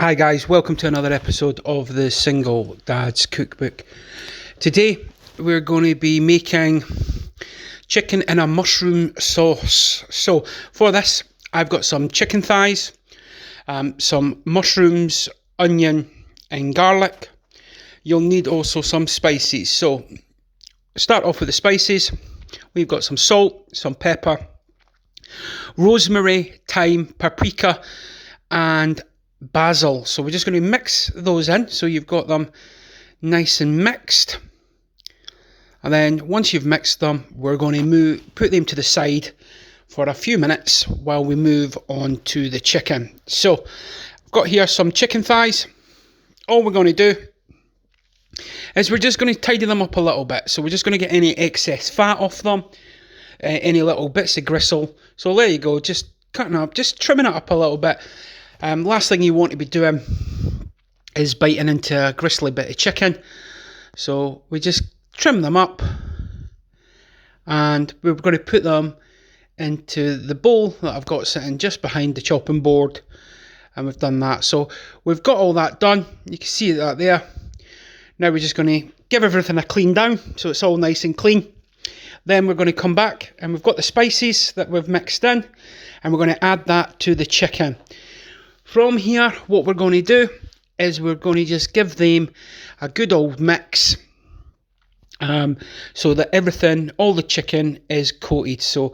Hi guys, welcome to another episode of the Single Dad's Cookbook. Today we're going to be making chicken in a mushroom sauce. So for this I've got some chicken thighs, some mushrooms, onion and garlic. You'll need also some spices. So start off with the spices. We've got some salt, some pepper, rosemary, thyme, paprika and basil. So we're just going to mix those in so you've got them nice and mixed, and then once you've mixed them we're going to put them to the side for a few minutes while we move on to the chicken. So I've got here some chicken thighs. All we're going to do is we're just going to tidy them up a little bit. So we're just going to get any excess fat off them, any little bits of gristle. So there you go, just cutting up, just trimming it up a little bit. Last thing you want to be doing is biting into a gristly bit of chicken. So we just trim them up and we're going to put them into the bowl that I've got sitting just behind the chopping board, and we've done that. So we've got all that done. You can see that there. Now we're just going to give everything a clean down so it's all nice and clean. Then we're going to come back and we've got the spices that we've mixed in and we're going to add that to the chicken. From here, what we're going to do is we're going to just give them a good old mix, so that everything, all the chicken is coated. So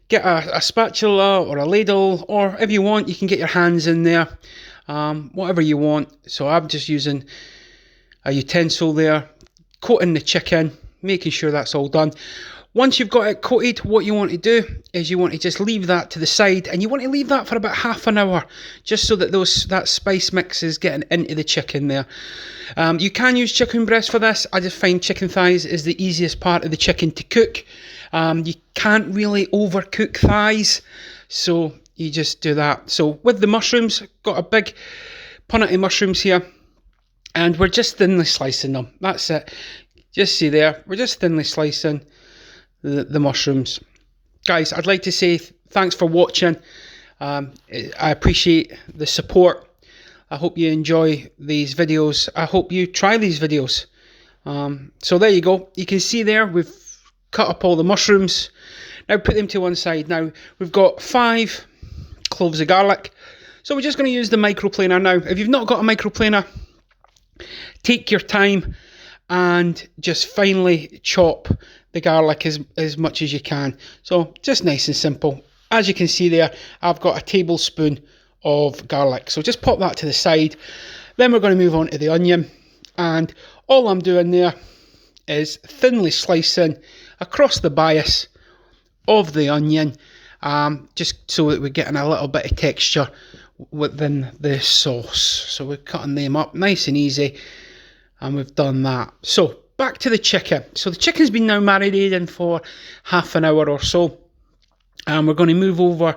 get a spatula or a ladle, or if you want, you can get your hands in there, whatever you want. So I'm just using a utensil there, coating the chicken, making sure that's all done. Once you've got it coated, what you want to do is you want to just leave that to the side, and you want to leave that for about half an hour, just so that that spice mix is getting into the chicken there. You can use chicken breast for this. I just find chicken thighs is the easiest part of the chicken to cook. You can't really overcook thighs, so you just do that. So with the mushrooms, got a big punnet of mushrooms here, and we're just thinly slicing them. That's it. Just see there, we're just thinly slicing the mushrooms. Guys, I'd like to say thanks for watching. I appreciate the support. I hope you enjoy these videos. I hope you try these videos. So there you go. You can see there we've cut up all the mushrooms. Now put them to one side. Now we've got 5 cloves of garlic. So we're just going to use the microplaner now. If you've not got a microplaner, take your time and just finely chop the garlic as much as you can. So just nice and simple. As you can see there, I've got a tablespoon of garlic. So just pop that to the side. Then we're going to move on to the onion. And all I'm doing there is thinly slicing across the bias of the onion, just so that we're getting a little bit of texture within the sauce. So we're cutting them up nice and easy. And we've done that. So back to the chicken. So the chicken's been now marinating for half an hour or so, and we're going to move over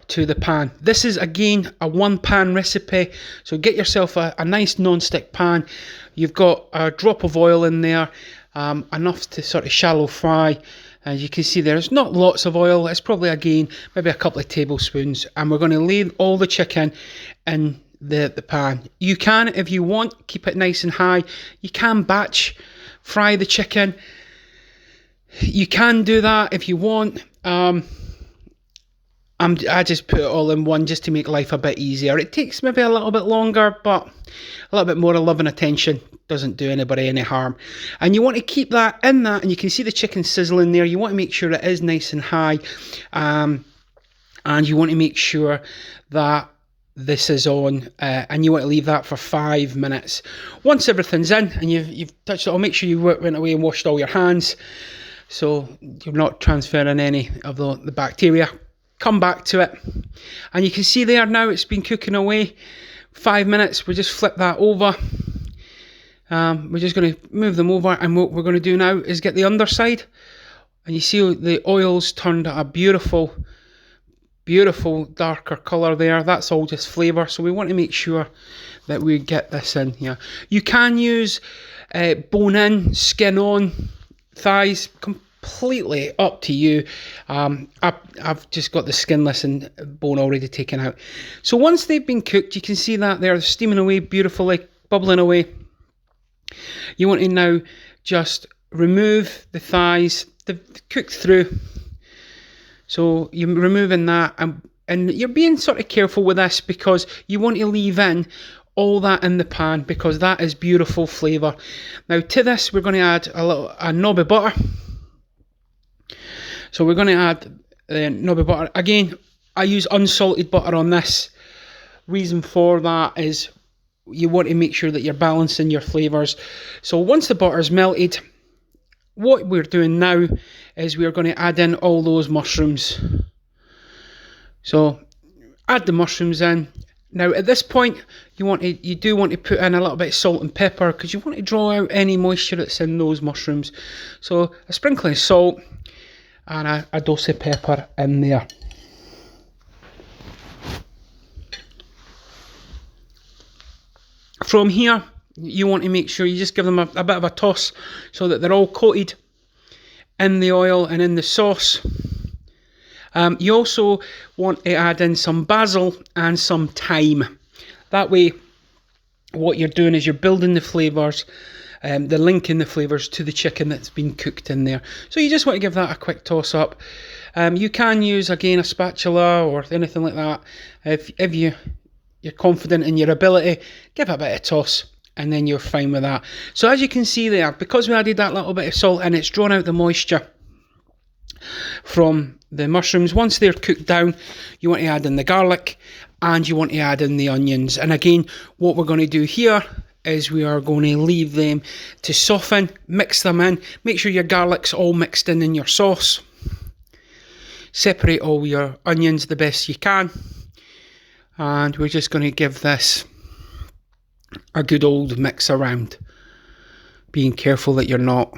to the pan. This is again a 1-pan recipe, so get yourself a nice non-stick pan. You've got a drop of oil in there, enough to sort of shallow fry. As you can see there's not lots of oil, it's probably again maybe a couple of tablespoons, and we're going to lay all the chicken in the pan. You can, if you want, keep it nice and high. You can batch fry the chicken. You can do that if you want. I just put it all in one just to make life a bit easier. It takes maybe a little bit longer, but a little bit more of love and attention doesn't do anybody any harm. And you want to keep that in that, and you can see the chicken sizzling there. You want to make sure it is nice and high, and you want to make sure that this is on, and you want to leave that for 5 minutes. Once everything's in and you've touched it, I'll make sure you went away and washed all your hands so you're not transferring any of the bacteria. Come back to it, and you can see there now it's been cooking away 5 minutes. We just flip that over. We're just going to move them over, and what we're going to do now is get the underside, and you see the oil's turned a beautiful darker colour there. That's all just flavour, so we want to make sure that we get this in here. You can use bone in, skin on thighs, completely up to you. I've just got the skinless and bone already taken out. So once they've been cooked, you can see that they're steaming away beautifully, bubbling away. You want to now just remove the thighs. They've cooked through. So you're removing that, and you're being sort of careful with this because you want to leave in all that in the pan because that is beautiful flavour. Now to this we're going to add a knob of butter. So we're going to add the knob of butter. Again, I use unsalted butter on this. Reason for that is you want to make sure that you're balancing your flavours. So once the butter's melted, what we're doing now is we're going to add in all those mushrooms. So add the mushrooms in. Now at this point you do want to put in a little bit of salt and pepper because you want to draw out any moisture that's in those mushrooms. So a sprinkling of salt and a dose of pepper in there. From here you want to make sure you just give them a bit of a toss so that they're all coated in the oil and in the sauce. You also want to add in some basil and some thyme. That way what you're doing is you're building the flavours, the link in the flavours to the chicken that's been cooked in there. So you just want to give that a quick toss up. You can use again a spatula or anything like that. If you're confident in your ability, give it a bit of toss and then you're fine with that. So as you can see there, because we added that little bit of salt and it's drawn out the moisture from the mushrooms, once they're cooked down, you want to add in the garlic and you want to add in the onions. And again, what we're going to do here is we are going to leave them to soften, mix them in, make sure your garlic's all mixed in your sauce. Separate all your onions the best you can. And we're just going to give this a good old mix around, being careful that you're not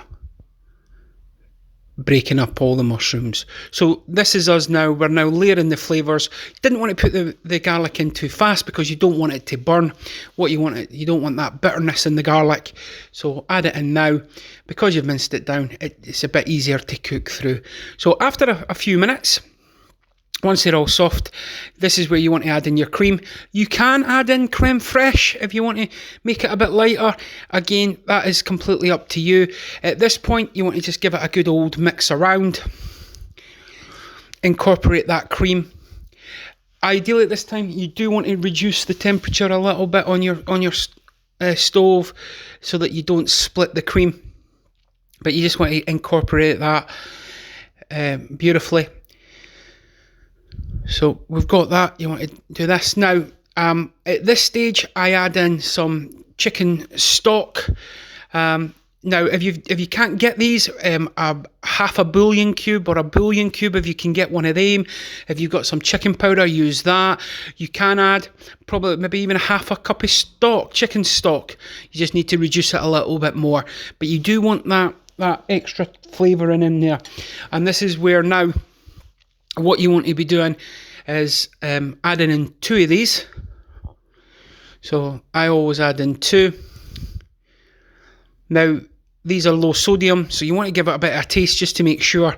breaking up all the mushrooms. So this is us now. We're now layering the flavours. Didn't want to put the garlic in too fast because you don't want it to burn. You don't want that bitterness in the garlic. So add it in now. Because you've minced it down, it's a bit easier to cook through. So after a few minutes, once they're all soft, this is where you want to add in your cream. You can add in creme fraiche if you want to make it a bit lighter. Again, that is completely up to you. At this point, you want to just give it a good old mix around. Incorporate that cream. Ideally at this time, you do want to reduce the temperature a little bit on your stove so that you don't split the cream. But you just want to incorporate that beautifully. So we've got that. You want to do this now. At this stage, I add in some chicken stock. Now, if you can't get these, half a bouillon cube or a bouillon cube, if you can get one of them. If you've got some chicken powder, use that. You can add probably maybe even half a cup of stock, chicken stock. You just need to reduce it a little bit more. But you do want that extra flavouring in there. And this is where now what you want to be doing is adding in 2 of these. So I always add in 2. Now these are low sodium, so you want to give it a bit of a taste just to make sure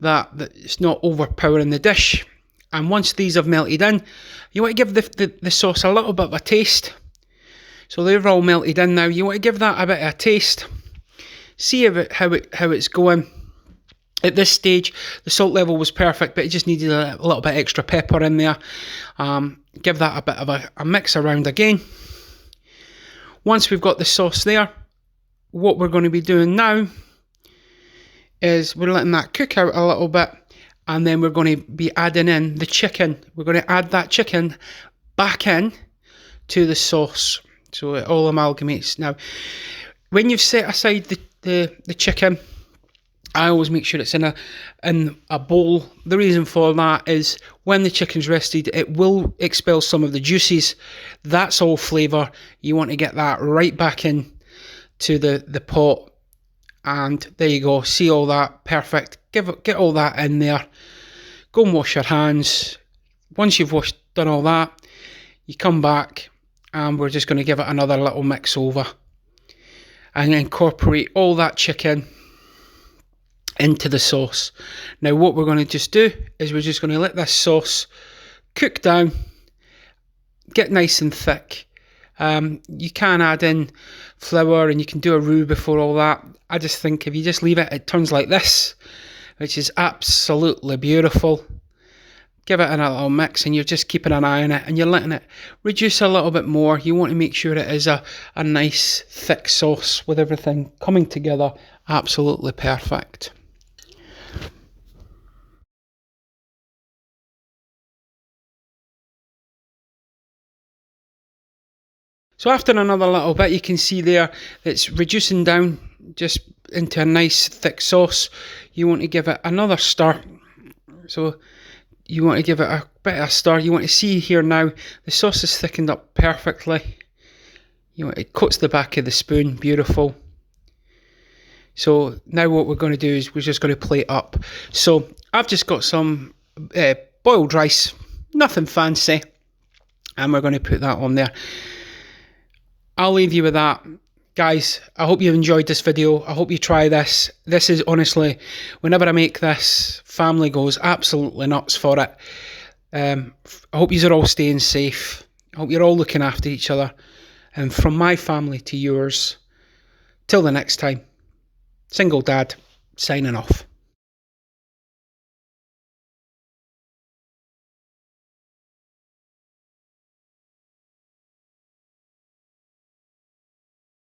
that it's not overpowering the dish. And once these have melted in, you want to give the sauce a little bit of a taste. So they're all melted in now. You want to give that a bit of a taste. See how it's going. At this stage, the salt level was perfect, but it just needed a little bit extra pepper in there. Give that a bit of a mix around again. Once we've got the sauce there, what we're going to be doing now is we're letting that cook out a little bit, and then we're going to be adding in the chicken. We're going to add that chicken back in to the sauce, so it all amalgamates. Now, when you've set aside the chicken, I always make sure it's in a bowl. The reason for that is when the chicken's rested, it will expel some of the juices. That's all flavour. You want to get that right back in to the pot. And there you go. See all that? Perfect. Get all that in there. Go and wash your hands. Once you've done all that, you come back and we're just going to give it another little mix over and incorporate all that chicken into the sauce. Now what we're going to just do is we're just going to let this sauce cook down, get nice and thick. You can add in flour and you can do a roux before all that. I just think if you just leave it, it turns like this, which is absolutely beautiful. Give it a little mix and you're just keeping an eye on it and you're letting it reduce a little bit more. You want to make sure it is a nice thick sauce with everything coming together. Absolutely perfect. So after another little bit, you can see there it's reducing down just into a nice thick sauce. You want to give it another stir. So you want to give it a bit of a stir. You want to see here now the sauce is thickened up perfectly. It coats the back of the spoon, beautiful. So now what we're going to do is we're just going to plate up. So I've just got some boiled rice, nothing fancy, and we're going to put that on there. I'll leave you with that. Guys, I hope you've enjoyed this video. I hope you try this. This is honestly, whenever I make this, family goes absolutely nuts for it. I hope you are all staying safe. I hope you're all looking after each other. And from my family to yours, till the next time, Single Dad, signing off.